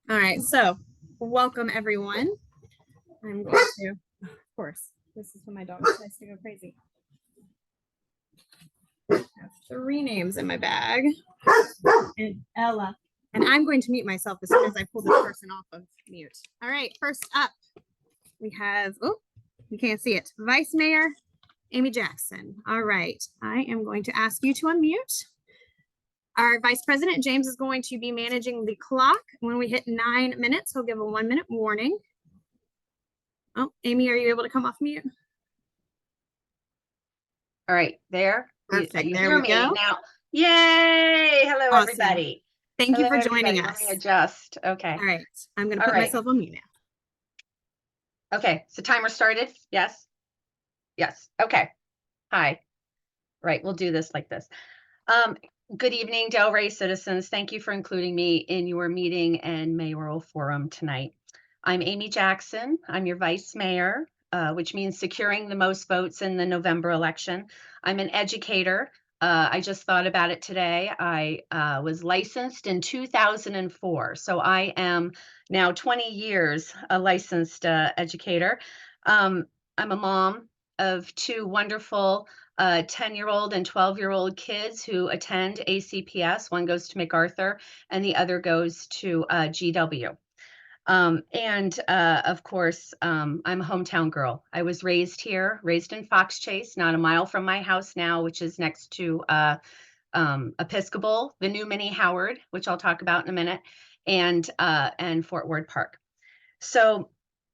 All right, so welcome everyone. I'm going to, of course, this is when my dog tries to go crazy. I have 3 names in my bag. And Ella. And I'm going to mute myself as soon as I pull this person off of mute. All right, first up, we have, oh, you can't see it, Vice Mayor Amy Jackson. All right, I am going to ask you to unmute. Our Vice President, James, is going to be managing the clock. When we hit 9 minutes, he'll give a 1-minute warning. Oh, Amy, are you able to come off mute? All right, there. Perfect. You there hear we me go. now. Yay! Hello, Awesome. everybody. Thank you for everybody. joining Let us. me adjust. Okay. All right. I'm going to put myself on mute now. Okay. So timer started. Yes. Yes. Okay. Hi. Right. We'll do this like this. Good evening, Delray citizens. Thank you for including me in your meeting and mayoral forum tonight. I'm Amy Jackson. I'm your vice mayor, which means securing the most votes in the November election. I'm an educator. I just thought about it today. I was licensed in 2004, so I am now 20 years a licensed educator. I'm a mom of 2 wonderful 10-year-old and 12-year-old kids who attend ACPS. One goes to MacArthur and the other goes to GW. Of course, I'm a hometown girl. I was raised here, raised in Fox Chase, not a mile from my house now, which is next to Episcopal, the new Mini Howard, which I'll talk about in a minute, and Fort Ward Park. So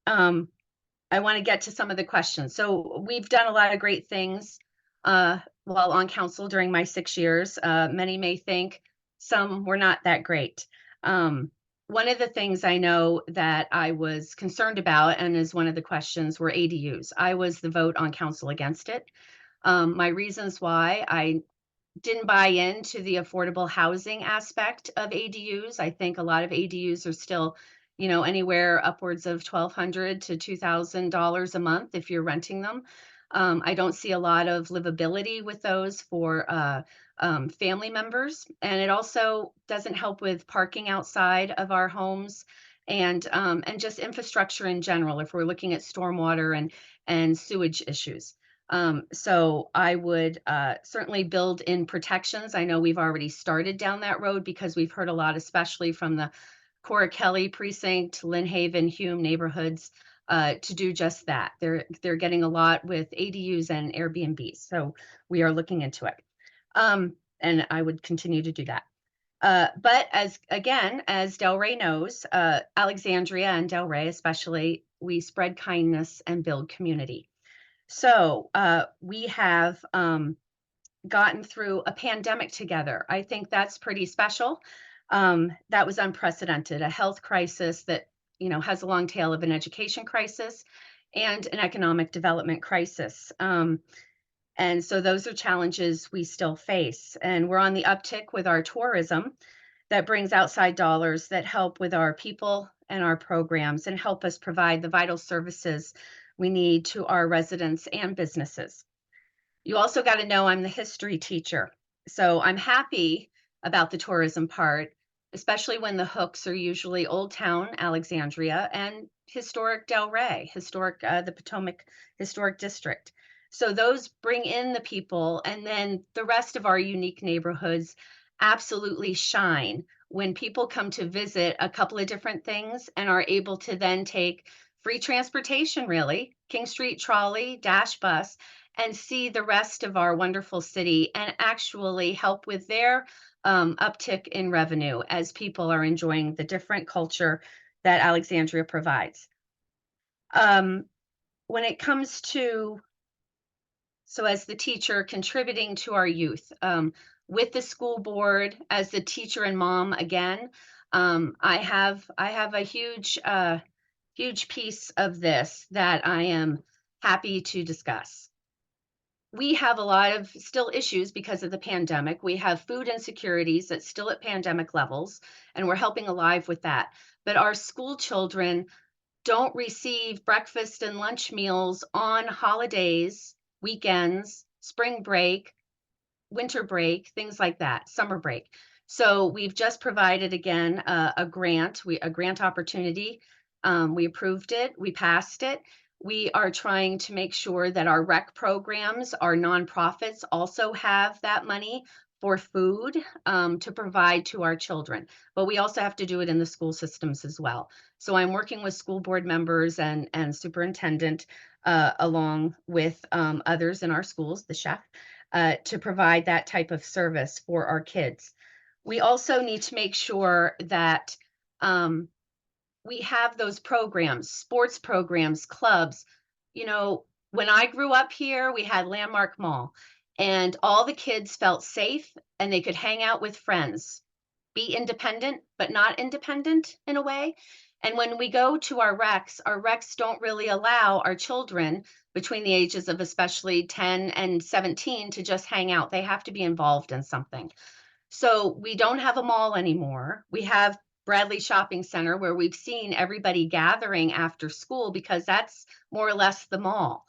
I want to get to some of the questions. So we've done a lot of great things while on council during my 6 years. Many may think some were not that great. One of the things I know that I was concerned about, and is one of the questions, were ADUs. I was the vote on council against it. My reasons why: I didn't buy into the affordable housing aspect of ADUs. I think a lot of ADUs are still, anywhere upwards of $1,200 to $2,000 a month if you're renting them. I don't see a lot of livability with those for family members, and it also doesn't help with parking outside of our homes and just infrastructure in general if we're looking at stormwater and sewage issues. So I would certainly build in protections. I know we've already started down that road because we've heard a lot, especially from the Cora Kelly precinct, Lynn Haven, Hume neighborhoods, to do just that. They're getting a lot with ADUs and Airbnbs. So we are looking into it. And I would continue to do that. But as Delray knows, Alexandria and Delray especially, we spread kindness and build community. So we have gotten through a pandemic together. I think that's pretty special. That was unprecedented, a health crisis that, has a long tail of an education crisis and an economic development crisis. And so those are challenges we still face. And we're on the uptick with our tourism that brings outside dollars that help with our people and our programs and help us provide the vital services we need to our residents and businesses. You also got to know I'm the history teacher. So I'm happy about the tourism part, especially when the hooks are usually Old Town, Alexandria, and historic Delray, historic the Potomac Historic District. So those bring in the people, and then the rest of our unique neighborhoods absolutely shine when people come to visit a couple of different things and are able to then take free transportation, really, King Street trolley, dash bus, and see the rest of our wonderful city and actually help with their uptick in revenue as people are enjoying the different culture that Alexandria provides. When it comes to, so as the teacher contributing to our youth, with the school board, as the teacher and mom again, I have a huge piece of this that I am happy to discuss. We have a lot of still issues because of the pandemic. We have food insecurities that's still at pandemic levels, and we're helping alive with that. But our school children don't receive breakfast and lunch meals on holidays, weekends, spring break, winter break, things like that, summer break. So we've just provided again a grant, a grant opportunity. We approved it, we passed it. We are trying to make sure that our rec programs, our nonprofits also have that money for food to provide to our children. But we also have to do it in the school systems as well. So I'm working with school board members and superintendent along with others in our schools, the chef, to provide that type of service for our kids. We also need to make sure that we have those programs, sports programs, clubs. You know, when I grew up here, we had Landmark Mall, and all the kids felt safe and they could hang out with friends, be independent, but not independent in a way. And when we go to our recs don't really allow our children between the ages of especially 10 and 17 to just hang out. They have to be involved in something. So we don't have a mall anymore. We have Bradley Shopping Center where we've seen everybody gathering after school because that's more or less the mall.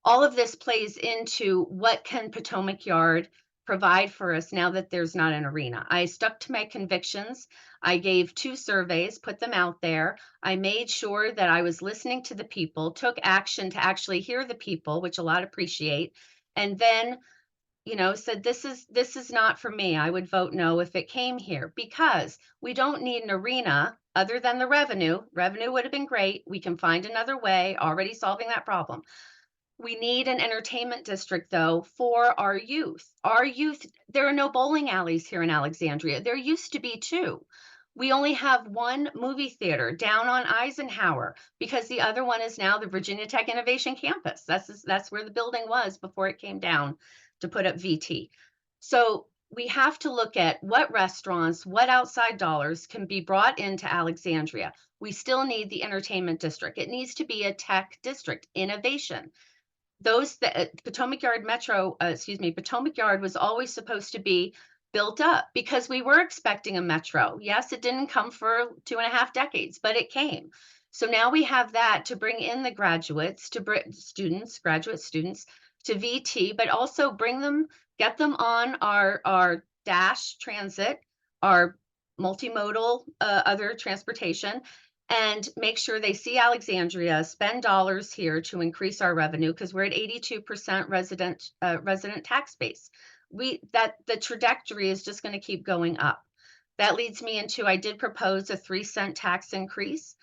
All of this plays into what can Potomac Yard provide for us now that there's not an arena. I stuck to my convictions. I gave 2 surveys, put them out there. I made sure that I was listening to the people, took action to actually hear the people, which a lot appreciate, and then said this is not for me. I would vote no if it came here because we don't need an arena other than the revenue. Revenue would have been great. We can find another way, already solving that problem. We need an entertainment district, though, for our youth. Our youth, there are no bowling alleys here in Alexandria. There used to be 2. We only have 1 movie theater down on Eisenhower because the other one is now the Virginia Tech Innovation Campus. That's where the building was before it came down to put up VT. So we have to look at what restaurants, what outside dollars can be brought into Alexandria. We still need the entertainment district. It needs to be a tech district, innovation. Potomac Yard Potomac Yard was always supposed to be built up because we were expecting a metro. Yes, it didn't come for 2.5 decades, but it came. So now we have that to bring in the graduate students to VT, but also get them on our Dash transit, our multimodal other transportation, and make sure they see Alexandria, spend dollars here to increase our revenue because we're at 82% resident tax base. The trajectory is just going to keep going up. That leads me into, I did propose a 3-cent tax increase.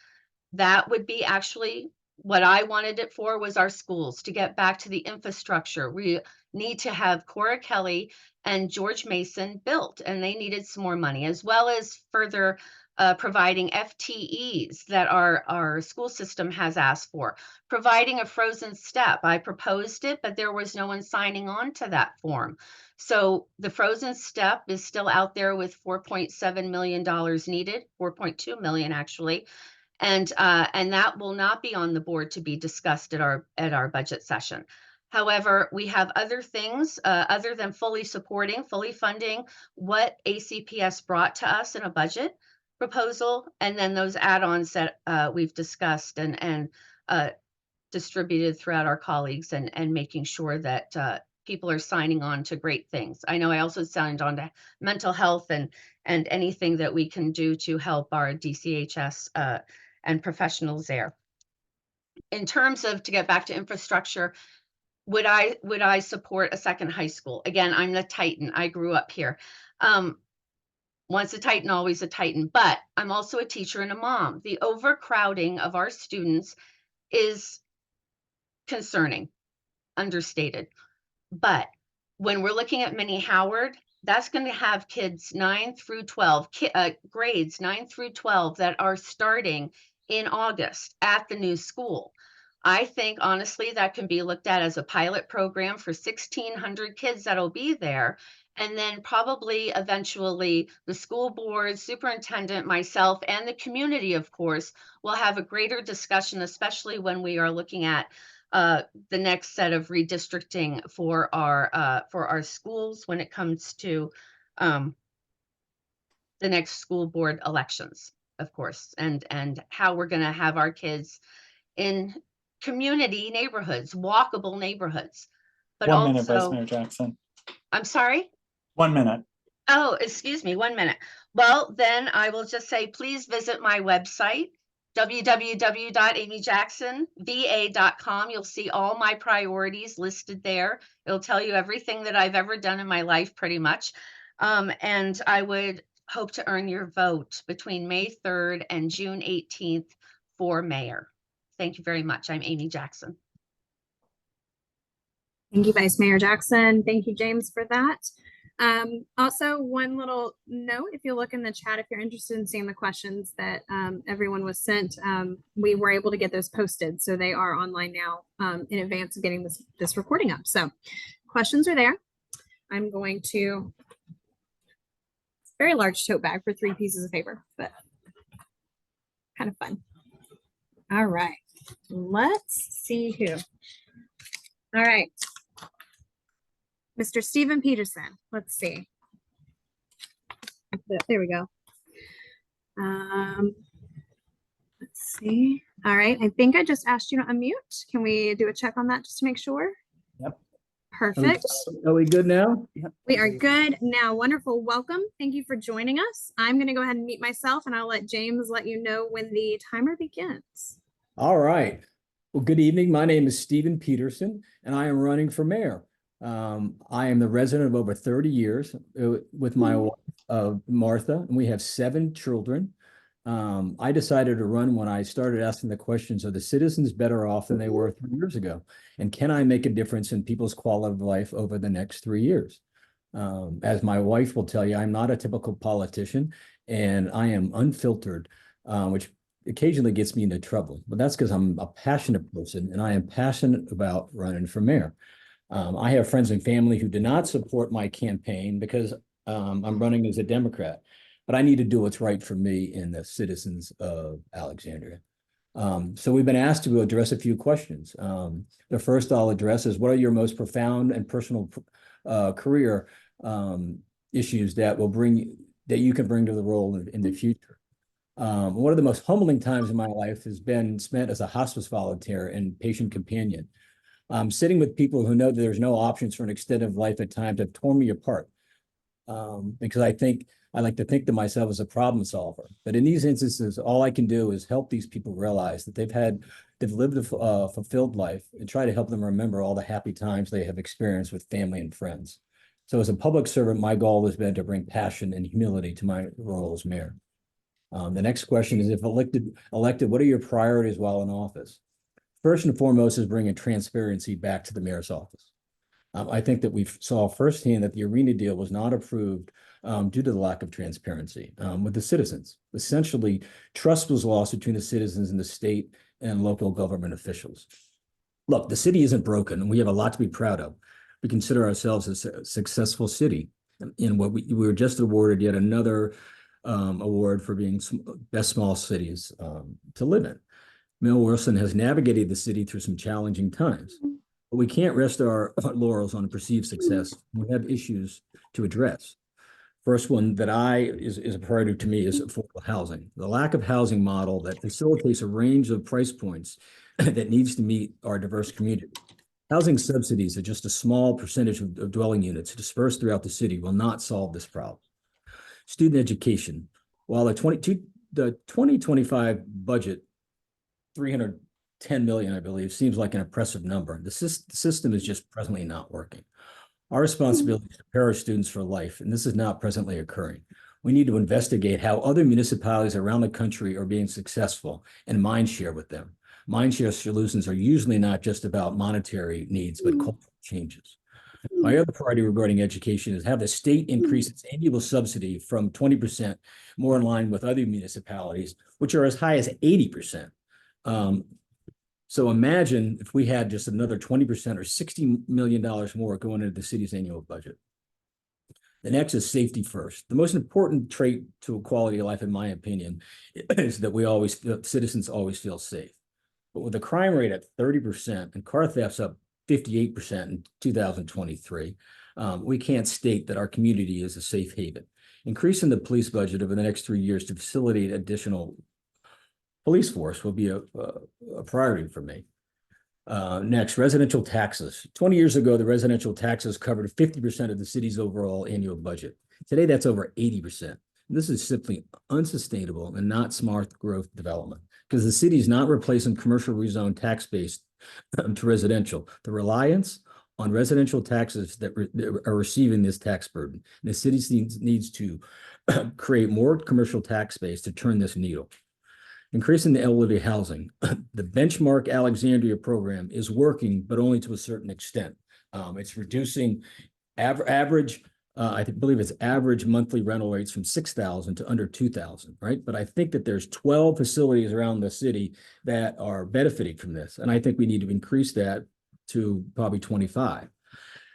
That would be actually what I wanted it for was our schools to get back to the infrastructure. We need to have Cora Kelly and George Mason built, and they needed some more money, as well as further providing FTEs that our school system has asked for, providing a frozen step. I proposed it, but there was no one signing on to that form. So the frozen step is still out there with $4.7 million needed, 4.2 million actually. And that will not be on the board to be discussed at our budget session. However, we have other things other than fully funding what ACPS brought to us in a budget proposal, and then those add-ons that we've discussed and distributed throughout our colleagues and making sure that people are signing on to great things. I know I also signed on to mental health and anything that we can do to help our DCHS and professionals there. In terms of, to get back to infrastructure, would I support a second high school? Again, I'm the Titan. I grew up here. Once a Titan, always a Titan, but I'm also a teacher and a mom. The overcrowding of our students is concerning, understated. But when we're looking at Minnie Howard, that's going to have kids 9 through 12, grades 9 through 12 that are starting in August at the new school. I think honestly that can be looked at as a pilot program for 1,600 kids that'll be there. And then probably eventually the school board, superintendent, myself, and the community, of course, will have a greater discussion, especially when we are looking at the next set of redistricting for our schools when it comes to the next school board elections, of course, and how we're going to have our kids in community neighborhoods, walkable neighborhoods. But 1 minute, Vice also, Mayor Jackson. I'm sorry? 1 minute. Oh, excuse me, 1 minute. Well, then I will just say, please visit my website, www.amyjacksonva.com. You'll see all my priorities listed there. It'll tell you everything that I've ever done in my life, pretty much. And I would hope to earn your vote between May 3rd and June 18th for mayor. Thank you very much. I'm Amy Jackson. Thank you, Vice Mayor Jackson. Thank you, James, for that. Also, one little note, if you look in the chat, if you're interested in seeing the questions that everyone was sent, we were able to get those posted. So they are online now in advance of getting this recording up. So questions are there. I'm going to, it's a very large tote bag for 3 pieces of paper, but kind of fun. All right, let's see who. All right. Mr. Stephen Peterson. Let's see. There we go. Let's see. All right. I think I just asked you to unmute. Can we do a check on that just to make sure? Yep. Perfect. Are we good now? Yep. We are good now. Wonderful. Welcome. Thank you for joining us. I'm going to go ahead and mute myself, and I'll let James let you know when the timer begins. All right. Well, good evening. My name is Stephen Peterson, and I am running for mayor. I am the resident of over 30 years with my wife, Martha, and we have 7 children. I decided to run when I started asking the questions, are the citizens better off than they were 3 years ago? And can I make a difference in people's quality of life over the next 3 years? As my wife will tell you, I'm not a typical politician, and I am unfiltered, which occasionally gets me into trouble. But that's because I'm a passionate person, and I am passionate about running for mayor. I have friends and family who do not support my campaign because I'm running as a Democrat, but I need to do what's right for me and the citizens of Alexandria. So we've been asked to address a few questions. The first I'll address is, what are your most profound and personal career issues that you can bring to the role in the future? One of the most humbling times in my life has been spent as a hospice volunteer and patient companion. Sitting with people who know that there's no options for an extended life at times have torn me apart, because I like to think to myself as a problem solver. But in these instances, all I can do is help these people realize that they've lived a fulfilled life, and try to help them remember all the happy times they have experienced with family and friends. So as a public servant, my goal has been to bring passion and humility to my role as mayor. The next question is, if elected, what are your priorities while in office? First and foremost is bringing transparency back to the mayor's office. I think that we saw firsthand that the arena deal was not approved due to the lack of transparency with the citizens. Essentially, trust was lost between the citizens and the state and local government officials. Look, the city isn't broken, and we have a lot to be proud of. We consider ourselves a successful city. In what we were just awarded yet another award for being best small cities to live in. Wilson has navigated the city through some challenging times, but we can't rest our laurels on perceived success. We have issues to address. First one that is a priority to me is affordable housing. The lack of housing model that facilitates a range of price points that needs to meet our diverse community. Housing subsidies are just a small percentage of dwelling units dispersed throughout the city will not solve this problem. Student education. While the 2025 budget, $310 million, I believe, seems like an impressive number, the system is just presently not working. Our responsibility is to prepare our students for life, and this is not presently occurring. We need to investigate how other municipalities around the country are being successful and mind share with them. Mind share solutions are usually not just about monetary needs, but cultural changes. My other priority regarding education is have the state increase its annual subsidy from 20% more in line with other municipalities, which are as high as 80%. So imagine if we had just another 20% or $60 million more going into the city's annual budget. The next is safety first. The most important trait to a quality of life, in my opinion, is that citizens always feel safe. But with the crime rate at 30% and car thefts up 58% in 2023, we can't state that our community is a safe haven. Increasing the police budget over the next 3 years to facilitate additional police force will be a priority for me. Next, residential taxes. 20 years ago, the residential taxes covered 50% of the city's overall annual budget. Today, that's over 80%. This is simply unsustainable and not smart growth development because the city is not replacing commercial rezone tax base to residential. The reliance on residential taxes that are receiving this tax burden. And the city needs to create more commercial tax base to turn this needle. Increasing the elderly housing. The benchmark Alexandria program is working, but only to a certain extent. It's reducing average, I believe it's average monthly rental rates from 6,000 to under 2,000, right? But I think that there's 12 facilities around the city that are benefiting from this. And I think we need to increase that to probably 25.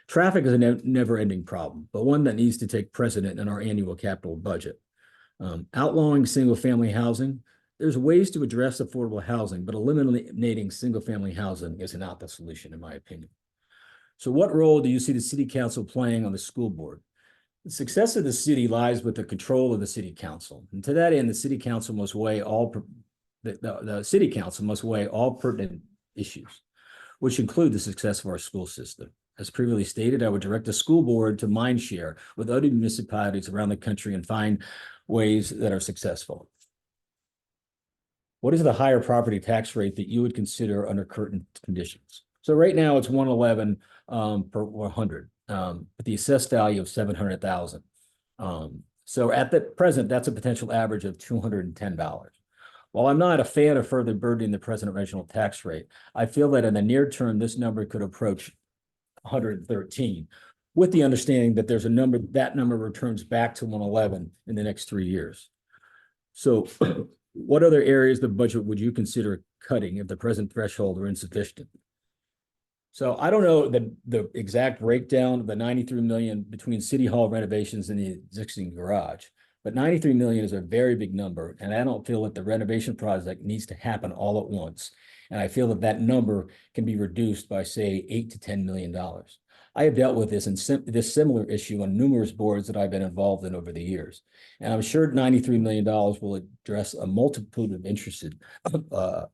Traffic is a never-ending problem, but one that needs to take precedent in our annual capital budget. Outlawing single-family housing. There's ways to address affordable housing, but eliminating single-family housing is not the solution, in my opinion. So what role do you see the city council playing on the school board? The success of the city lies with the control of the city council. And to that end, the city council must weigh all the city council must weigh all pertinent issues, which include the success of our school system. As previously stated, I would direct the school board to mind share with other municipalities around the country and find ways that are successful. What is the higher property tax rate that you would consider under current conditions? So right now it's 111 per 100, but the assessed value of 700,000. So at the present, that's a potential average of $210. While I'm not a fan of further burdening the present original tax rate, I feel that in the near term, this number could approach 113, with the understanding that there's a number, that number returns back to 111 in the next 3 years. So what other areas of the budget would you consider cutting if the present threshold are insufficient? So I don't know the exact breakdown of the 93 million between city hall renovations and the existing garage, but 93 million is a very big number. And I don't feel that the renovation project needs to happen all at once. And I feel that that number can be reduced by say $8 to $10 million. I have dealt with this similar issue on numerous boards that I've been involved in over the years. And I'm sure $93 million will address a multitude of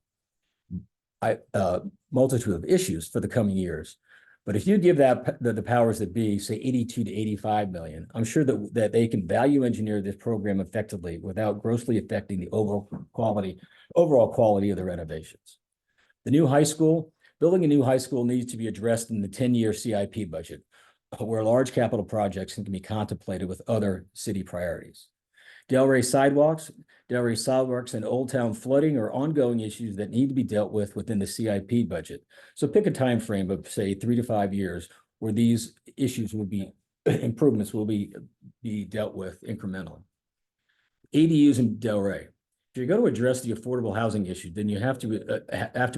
multitude of issues for the coming years. But if you give that the powers that be, say 82 to 85 million, I'm sure that they can value engineer this program effectively without grossly affecting the overall quality of the renovations. The new high school, building a new high school needs to be addressed in the 10-year CIP budget, where large capital projects can be contemplated with other city priorities. Delray sidewalks and Old Town flooding are ongoing issues that need to be dealt with within the CIP budget. So pick a time frame of say 3 to 5 years where these issues will be improvements will be dealt with incrementally. ADUs in Delray. If you're going to address the affordable housing issue, then you have to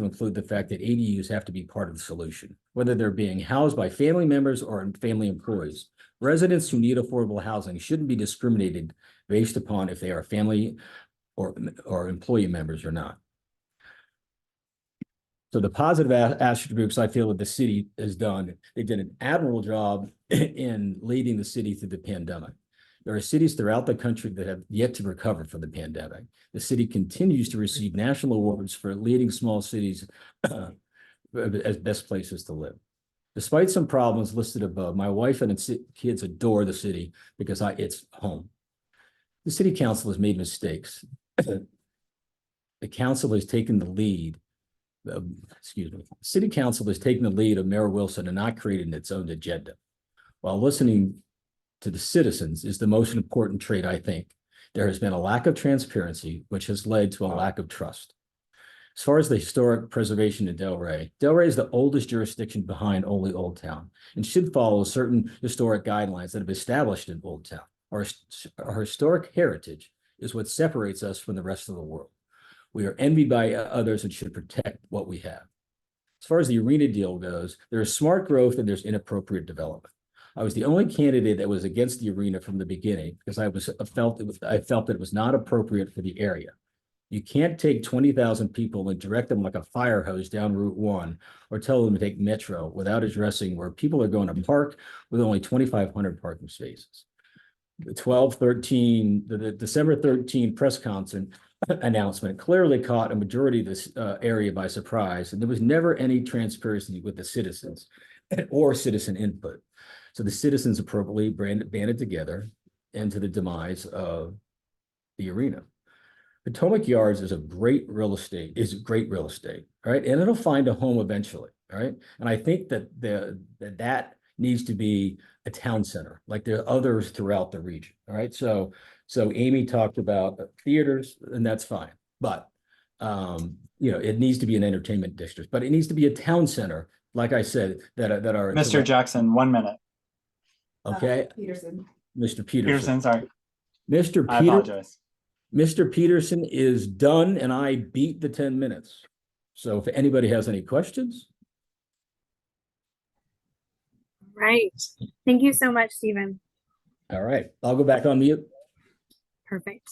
include the fact that ADUs have to be part of the solution, whether they're being housed by family members or family employees. Residents who need affordable housing shouldn't be discriminated based upon if they are family or employee members or not. So the positive attributes I feel that the city has done, they did an admirable job in leading the city through the pandemic. There are cities throughout the country that have yet to recover from the pandemic. The city continues to receive national awards for leading small cities as best places to live. Despite some problems listed above, my wife and kids adore the city because it's home. The city council has made mistakes. The council has taken the lead. City council has taken the lead of Mayor Wilson and not created its own agenda. While listening to the citizens is the most important trait, I think. There has been a lack of transparency, which has led to a lack of trust. As far as the historic preservation in Delray is the oldest jurisdiction behind only Old Town and should follow certain historic guidelines that have established in Old Town. Our historic heritage is what separates us from the rest of the world. We are envied by others and should protect what we have. As far as the arena deal goes, there is smart growth and there's inappropriate development. I was the only candidate that was against the arena from the beginning because I felt that it was not appropriate for the area. You can't take 20,000 people and direct them like a fire hose down Route 1 or tell them to take Metro without addressing where people are going to park with only 2,500 parking spaces. The December 13 press conference announcement clearly caught a majority of this area by surprise, and there was never any transparency with the citizens or citizen input. So the citizens appropriately banded together and to the demise of the arena. Potomac Yards is great real estate, right? And it'll find a home eventually, right? And I think that that needs to be a town center, like there are others throughout the region, all right? So Amy talked about theaters, and that's fine, but it needs to be an entertainment district, but it needs to be a town center, like I said, that are Mr. Jackson, 1 minute. Okay, Peterson. Mr. Peterson. Peterson, sorry. Mr. I Peter, apologize. Mr. Peterson is done, and I beat the 10 minutes. So if anybody has any questions. Right. Thank you so much, Stephen. All right, I'll go back on mute. Perfect.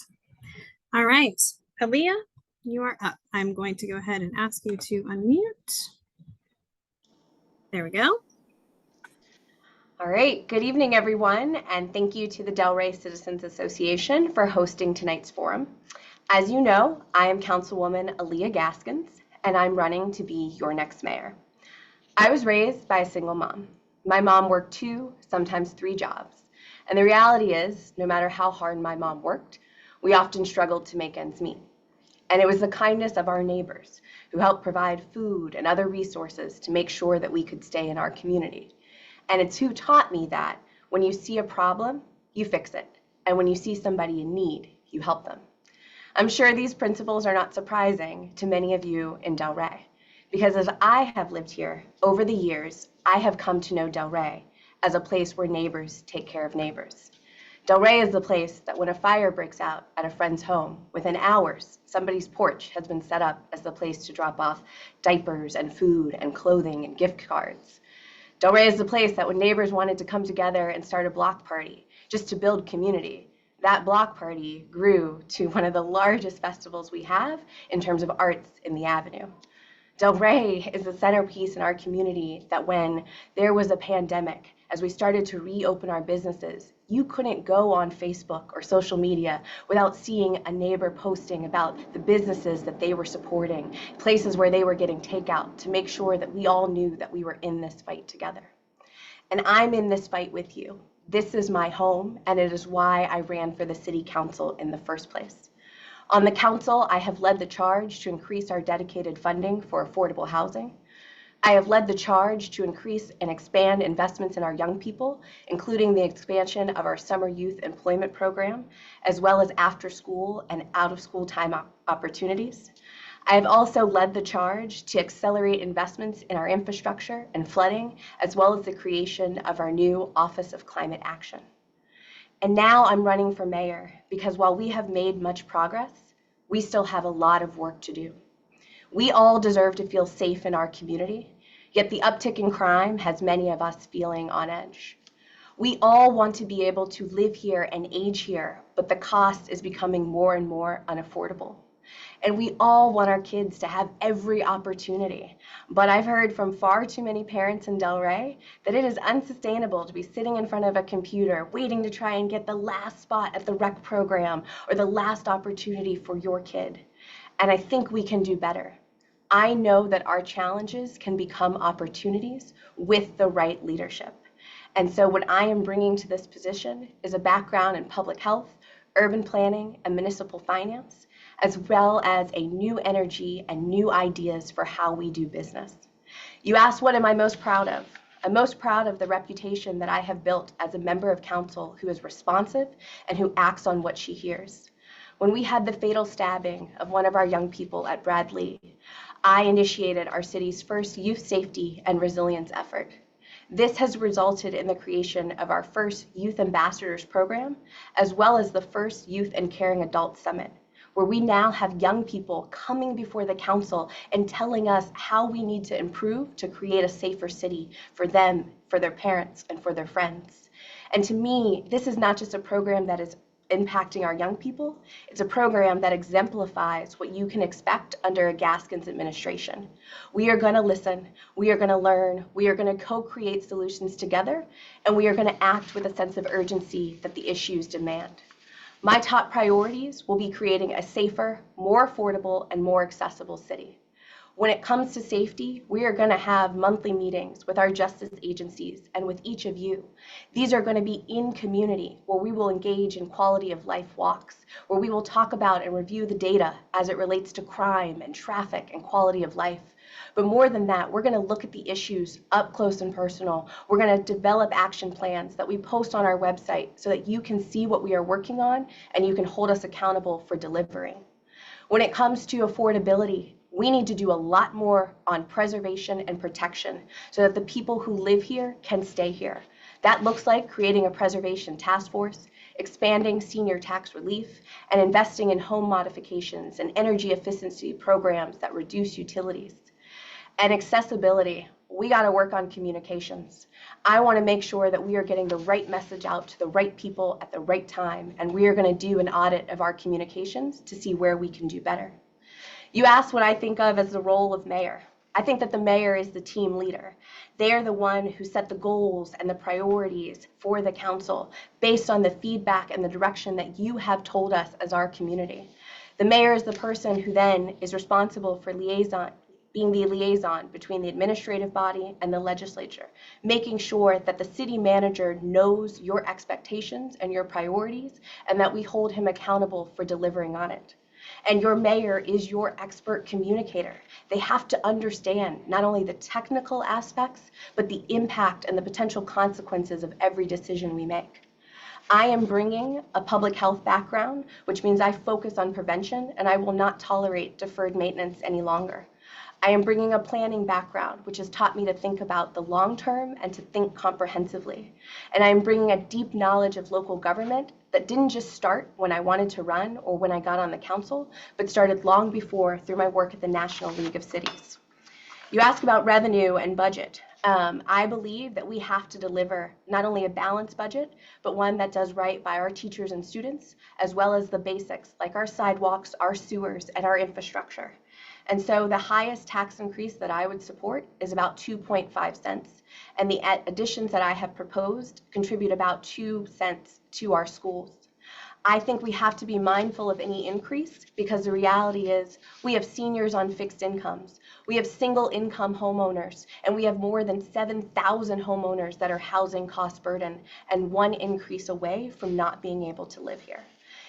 All right, Aaliyah, you are up. I'm going to go ahead and ask you to unmute. There we go. All right, good evening, everyone, and thank you to the Delray Citizens Association for hosting tonight's forum. As you know, I am Councilwoman Alyia Gaskins, and I'm running to be your next mayor. I was raised by a single mom. My mom worked 2, sometimes 3 jobs, and the reality is, no matter how hard my mom worked, we often struggled to make ends meet. And it was the kindness of our neighbors who helped provide food and other resources to make sure that we could stay in our community. And it's who taught me that when you see a problem, you fix it. And when you see somebody in need, you help them. I'm sure these principles are not surprising to many of you in Delray, because as I have lived here over the years, I have come to know Delray as a place where neighbors take care of neighbors. Delray is the place that when a fire breaks out at a friend's home, within hours, somebody's porch has been set up as the place to drop off diapers and food and clothing and gift cards. Delray is the place that when neighbors wanted to come together and start a block party just to build community, that block party grew to one of the largest festivals we have in terms of arts in the Avenue. Delray is the centerpiece in our community that when there was a pandemic, as we started to reopen our businesses, you couldn't go on Facebook or social media without seeing a neighbor posting about the businesses that they were supporting, places where they were getting takeout, to make sure that we all knew that we were in this fight together. And I'm in this fight with you. This is my home, and it is why I ran for the city council in the first place. On the council, I have led the charge to increase our dedicated funding for affordable housing. I have led the charge to increase and expand investments in our young people, including the expansion of our summer youth employment program, as well as after school and out of school time opportunities. I have also led the charge to accelerate investments in our infrastructure and flooding, as well as the creation of our new Office of Climate Action. And now I'm running for mayor because while we have made much progress, we still have a lot of work to do. We all deserve to feel safe in our community, yet the uptick in crime has many of us feeling on edge. We all want to be able to live here and age here, but the cost is becoming more and more unaffordable. And we all want our kids to have every opportunity. But I've heard from far too many parents in Delray that it is unsustainable to be sitting in front of a computer waiting to try and get the last spot at the rec program or the last opportunity for your kid. And I think we can do better. I know that our challenges can become opportunities with the right leadership. And so what I am bringing to this position is a background in public health, urban planning, and municipal finance, as well as a new energy and new ideas for how we do business. You asked, what am I most proud of? I'm most proud of the reputation that I have built as a member of council who is responsive and who acts on what she hears. When we had the fatal stabbing of one of our young people at Bradley, I initiated our city's first youth safety and resilience effort. This has resulted in the creation of our first Youth Ambassadors program, as well as the first Youth and Caring Adult Summit, where we now have young people coming before the council and telling us how we need to improve to create a safer city for them, for their parents, and for their friends. And to me, this is not just a program that is impacting our young people. It's a program that exemplifies what you can expect under a Gaskins administration. We are going to listen, we are going to learn, we are going to co-create solutions together, and we are going to act with a sense of urgency that the issues demand. My top priorities will be creating a safer, more affordable, and more accessible city. When it comes to safety, we are going to have monthly meetings with our justice agencies and with each of you. These are going to be in community, where we will engage in quality of life walks, where we will talk about and review the data as it relates to crime and traffic and quality of life. But more than that, we're going to look at the issues up close and personal. We're going to develop action plans that we post on our website so that you can see what we are working on and you can hold us accountable for delivering. When it comes to affordability, we need to do a lot more on preservation and protection so that the people who live here can stay here. That looks like creating a preservation task force, expanding senior tax relief, and investing in home modifications and energy efficiency programs that reduce utilities. And accessibility, we got to work on communications. I want to make sure that we are getting the right message out to the right people at the right time, and we are going to do an audit of our communications to see where we can do better. You asked what I think of as the role of mayor. I think that the mayor is the team leader. They are the one who set the goals and the priorities for the council based on the feedback and the direction that you have told us as our community. The mayor is the person who then is responsible for being the liaison between the administrative body and the legislature, making sure that the city manager knows your expectations and your priorities, and that we hold him accountable for delivering on it. And your mayor is your expert communicator. They have to understand not only the technical aspects, but the impact and the potential consequences of every decision we make. I am bringing a public health background, which means I focus on prevention, and I will not tolerate deferred maintenance any longer. I am bringing a planning background, which has taught me to think about the long term and to think comprehensively. And I am bringing a deep knowledge of local government that didn't just start when I wanted to run or when I got on the council, but started long before through my work at the National League of Cities. You ask about revenue and budget. I believe that we have to deliver not only a balanced budget, but one that does right by our teachers and students, as well as the basics like our sidewalks, our sewers, and our infrastructure. And so the highest tax increase that I would support is about 2.5 cents. And the additions that I have proposed contribute about 2 cents to our schools. I think we have to be mindful of any increase because the reality is we have seniors on fixed incomes. We have single income homeowners, and we have more than 7,000 homeowners that are housing cost burden and one increase away from not being able to live here.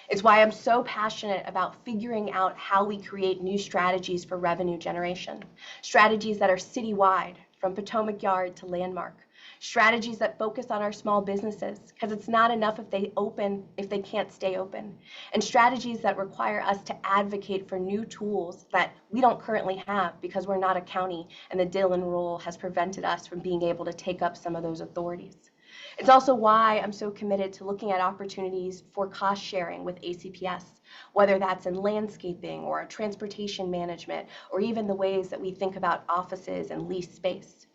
It's why I'm so passionate about figuring out how we create new strategies for revenue generation, strategies that are citywide, from Potomac Yard to Landmark, strategies that focus on our small businesses, because it's not enough if they open if they can't stay open, and strategies that require us to advocate for new tools that we don't currently have because we're not a county, and the Dillon rule has prevented us from being able to take up some of those authorities. It's also why I'm so committed to looking at opportunities for cost sharing with ACPS, whether that's in landscaping or transportation management, or even the ways that we think about offices and lease space.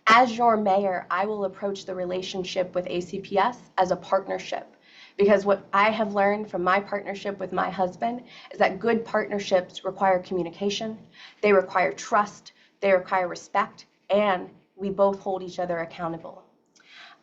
As your mayor, I will approach the relationship with ACPS as a partnership, because what I have learned from my partnership with my husband is that good partnerships require communication, they require trust, they require respect, and we both hold each other accountable.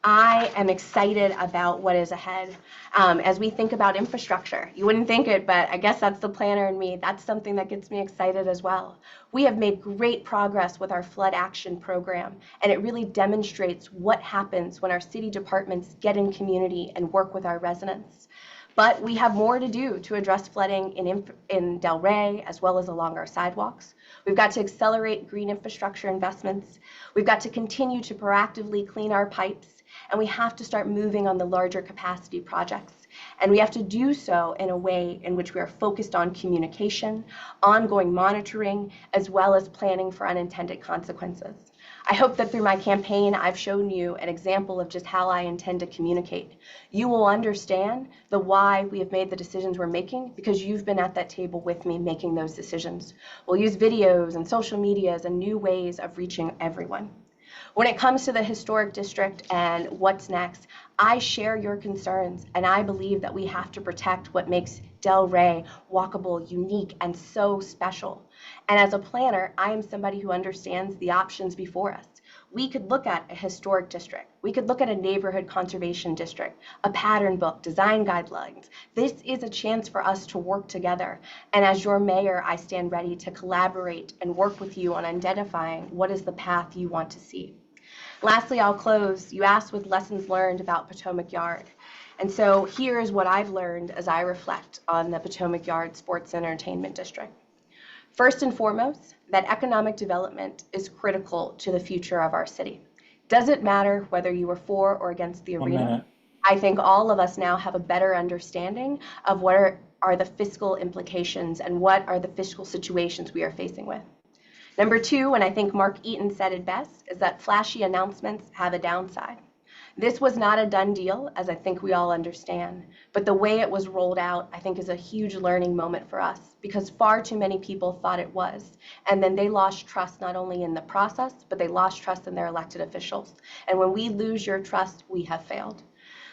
I am excited about what is ahead as we think about infrastructure. You wouldn't think it, but I guess that's the planner in me. That's something that gets me excited as well. We have made great progress with our flood action program, and it really demonstrates what happens when our city departments get in community and work with our residents. But we have more to do to address flooding in Delray as well as along our sidewalks. We've got to accelerate green infrastructure investments. We've got to continue to proactively clean our pipes. And we have to start moving on the larger capacity projects. And we have to do so in a way in which we are focused on communication, ongoing monitoring, as well as planning for unintended consequences. I hope that through my campaign, I've shown you an example of just how I intend to communicate. You will understand the why we have made the decisions we're making because you've been at that table with me making those decisions. We'll use videos and social medias and new ways of reaching everyone. When it comes to the historic district and what's next, I share your concerns, and I believe that we have to protect what makes Delray walkable, unique, and so special. And as a planner, I am somebody who understands the options before us. We could look at a historic district. We could look at a neighborhood conservation district, a pattern book, design guidelines. This is a chance for us to work together. And as your mayor, I stand ready to collaborate and work with you on identifying what is the path you want to see. Lastly, I'll close. You asked with lessons learned about Potomac Yard. And so here is what I've learned as I reflect on the Potomac Yard Sports and Entertainment District. First and foremost, that economic development is critical to the future of our city. Doesn't matter whether you are for or against the arena. I think all of us now have a better understanding of what are the fiscal implications and what are the fiscal situations we are facing with. Number two, and I think Mark Eaton said it best, is that flashy announcements have a downside. This was not a done deal, as I think we all understand, but the way it was rolled out, I think, is a huge learning moment for us, because far too many people thought it was, and then they lost trust not only in the process, but they lost trust in their elected officials. And when we lose your trust, we have failed.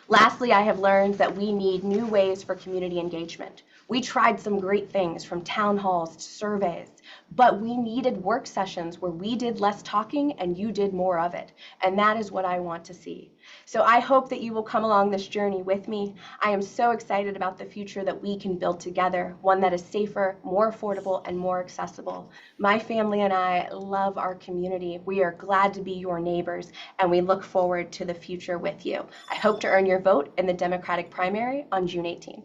Lastly, I have learned that we need new ways for community engagement. We tried some great things, from town halls to surveys, but we needed work sessions where we did less talking and you did more of it. And that is what I want to see. So I hope that you will come along this journey with me. I am so excited about the future that we can build together, one that is safer, more affordable, and more accessible. My family and I love our community. We are glad to be your neighbors, and we look forward to the future with you. I hope to earn your vote in the Democratic primary on June 18th.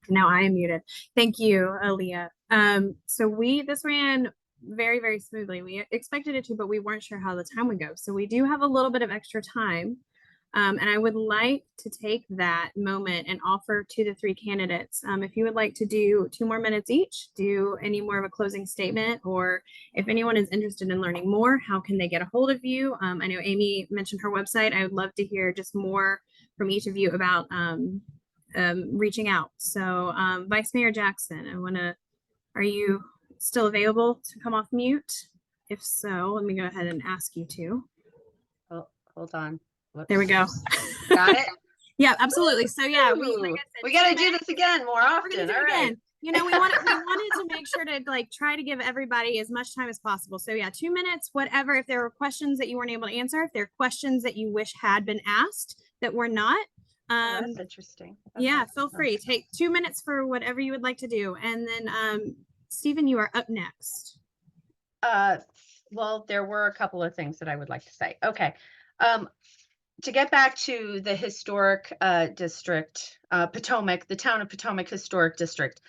Now I am muted. Thank you, Aaliyah. So this ran very, very smoothly. We expected it to, but we weren't sure how the time would go. So we do have a little bit of extra time. And I would like to take that moment and offer to the three candidates, if you would like to do 2 more minutes each, do any more of a closing statement, or if anyone is interested in learning more, how can they get a hold of you? I know Amy mentioned her website. I would love to hear just more from each of you about reaching out. So Vice Mayor Jackson, are you still available to come off mute? If so, let me go ahead and ask you to. Oh, hold on. Whoops. There we go. Got it? Yeah, absolutely. So yeah, like I said, we got to do this again more often. We're gonna do it again. You know, we wanted to make sure to try to give everybody as much time as possible. So yeah, 2 minutes, whatever. If there were questions that you weren't able to answer, if there are questions that you wish had been asked that were not, that's interesting. Okay. Yeah, feel free. Take 2 minutes for whatever you would like to do. And then Stephen, you are up next. Well, there were a couple of things that I would like to say. Okay. To get back to the historic district, Potomac, the town of Potomac Historic District.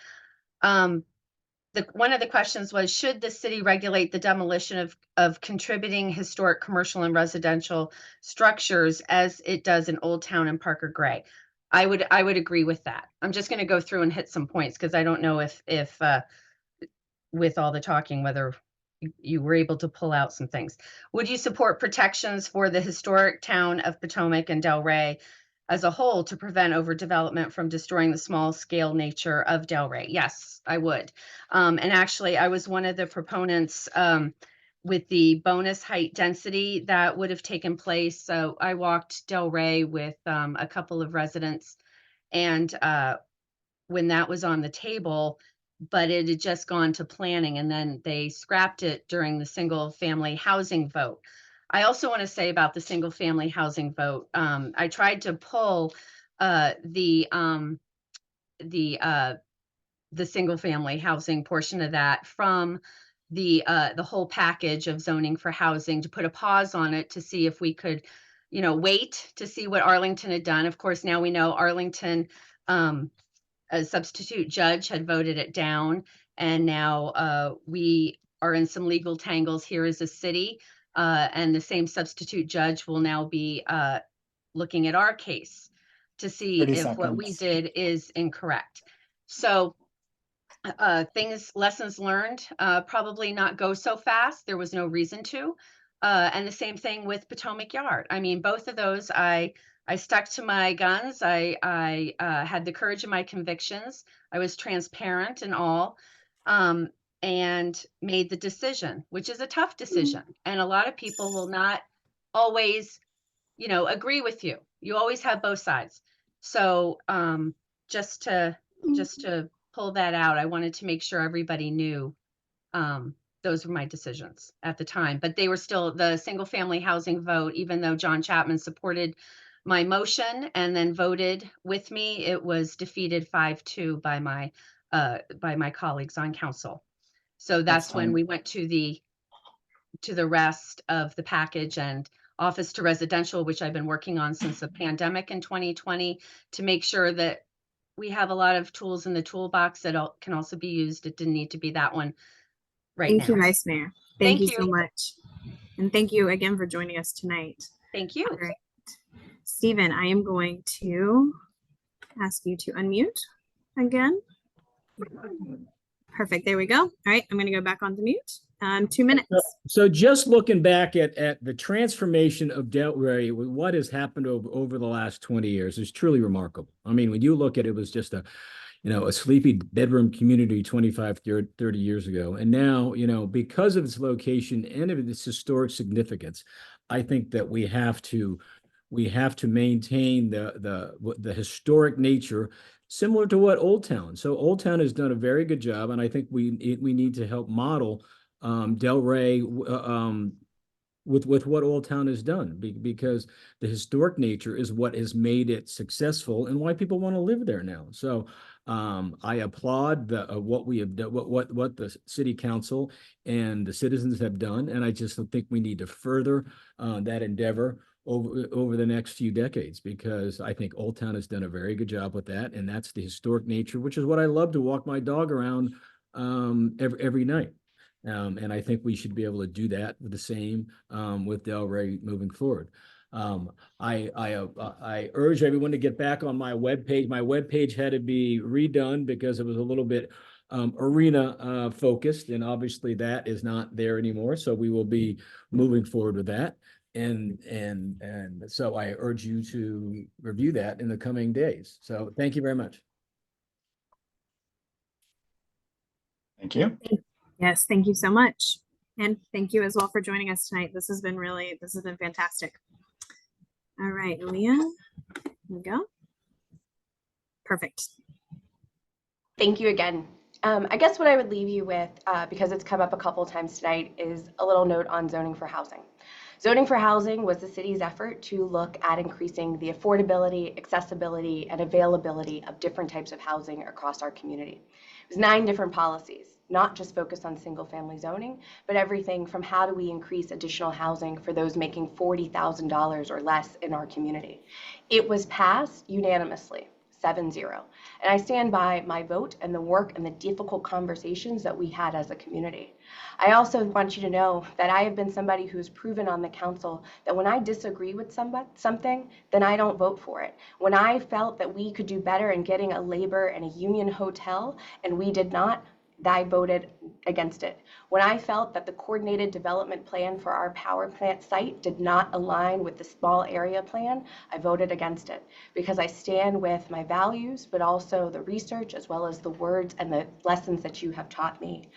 One of the questions was, should the city regulate the demolition of contributing historic commercial and residential structures as it does in Old Town and Parker Gray? I would agree with that. I'm just going to go through and hit some points because I don't know if with all the talking, whether you were able to pull out some things. Would you support protections for the historic town of Potomac and Delray as a whole to prevent overdevelopment from destroying the small scale nature of Delray? Yes, I would. And actually, I was one of the proponents with the bonus height density that would have taken place. So I walked Delray with a couple of residents, and when that was on the table, but it had just gone to planning, and then they scrapped it during the single family housing vote. I also want to say about the single family housing vote, I tried to pull the single family housing portion of that from the whole package of zoning for housing, to put a pause on it to see if we could, wait to see what Arlington had done. Of course, now we know Arlington, a substitute judge had voted it down, and now we are in some legal tangles here as a city, and the same substitute judge will now be looking at our case to see if what we did is incorrect. So lessons learned, probably not go so fast. There was no reason to. And the same thing with Potomac Yard. I mean, both of those, I stuck to my guns. I had the courage of my convictions. I was transparent in all, and made the decision, which is a tough decision. And a lot of people will not always, agree with you. You always have both sides. So just to pull that out, I wanted to make sure everybody knew those were my decisions at the time, but they were still the single family housing vote, even though John Chapman supported my motion and then voted with me, it was defeated 5-2 by my colleagues on council. So that's when we went to the rest of the package and office to residential, which I've been working on since the pandemic in 2020 to make sure that we have a lot of tools in the toolbox that can also be used. It didn't need to be that one right Thank now. you, Vice Mayor. Thank you so much. And thank you again for joining us tonight. Thank you. All right. Stephen, I am going to ask you to unmute again. Perfect. There we go. All right. I'm going to go back on the mute. 2 minutes. So just looking back at the transformation of Delray, what has happened over the last 20 years is truly remarkable. I mean, when you look at it, it was just a sleepy bedroom community 25, 30 years ago. And now, because of its location and of its historic significance, I think that we have to maintain the historic nature similar to what Old Town. So Old Town has done a very good job, and I think we need to help model Delray with what Old Town has done, because the historic nature is what has made it successful and why people want to live there now. So I applaud what we have done, what the city council and the citizens have done, and I just think we need to further that endeavor over the next few decades, because I think Old Town has done a very good job with that, and that's the historic nature, which is what I love to walk my dog around every night. And I think we should be able to do that with the same with Delray moving forward. I urge everyone to get back on my webpage. My webpage had to be redone because it was a little bit arena focused, and obviously that is not there anymore. So we will be moving forward with that. And so I urge you to review that in the coming days. So thank you very much. Thank you. Yes, thank you so much. And thank you as well for joining us tonight. This has been fantastic. All right, Aaliyah, here we go. Perfect. Thank you again. I guess what I would leave you with, because it's come up a couple times tonight, is a little note on zoning for housing. Zoning for housing was the city's effort to look at increasing the affordability, accessibility, and availability of different types of housing across our community. It was 9 different policies, not just focused on single family zoning, but everything from how do we increase additional housing for those making $40,000 or less in our community. It was passed unanimously, 7-0. And I stand by my vote and the work and the difficult conversations that we had as a community. I also want you to know that I have been somebody who has proven on the council that when I disagree with something, then I don't vote for it. When I felt that we could do better in getting a labor and a union hotel, and we did not, I voted against it. When I felt that the coordinated development plan for our power plant site did not align with the small area plan, I voted against it, because I stand with my values, but also the research as well as the words and the lessons that you have taught me.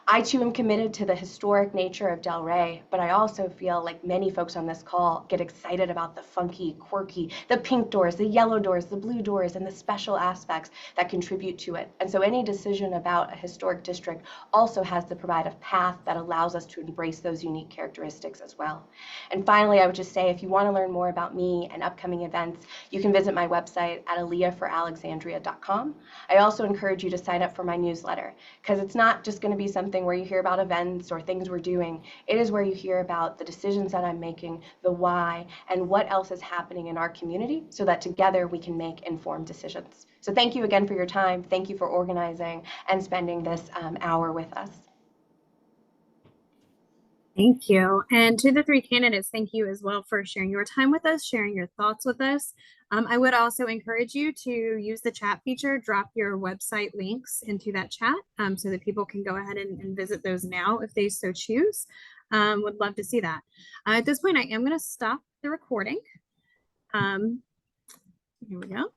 I too am committed to the historic nature of Delray, but I also feel like many folks on this call get excited about the funky, quirky, the pink doors, the yellow doors, the blue doors, and the special aspects that contribute to it. And so any decision about a historic district also has to provide a path that allows us to embrace those unique characteristics as well. And finally, I would just say, if you want to learn more about me and upcoming events, you can visit my website at AlyiyahForAlexandria.com. I also encourage you to sign up for my newsletter, because it's not just going to be something where you hear about events or things we're doing. It is where you hear about the decisions that I'm making, the why, and what else is happening in our community, so that together we can make informed decisions. So thank you again for your time. Thank you for organizing and spending this hour with us. Thank you. And to the 3 candidates, thank you as well for sharing your time with us, sharing your thoughts with us. I would also encourage you to use the chat feature, drop your website links into that chat so that people can go ahead and visit those now if they so choose. Would love to see that. At this point, I am going to stop the recording. Here we go.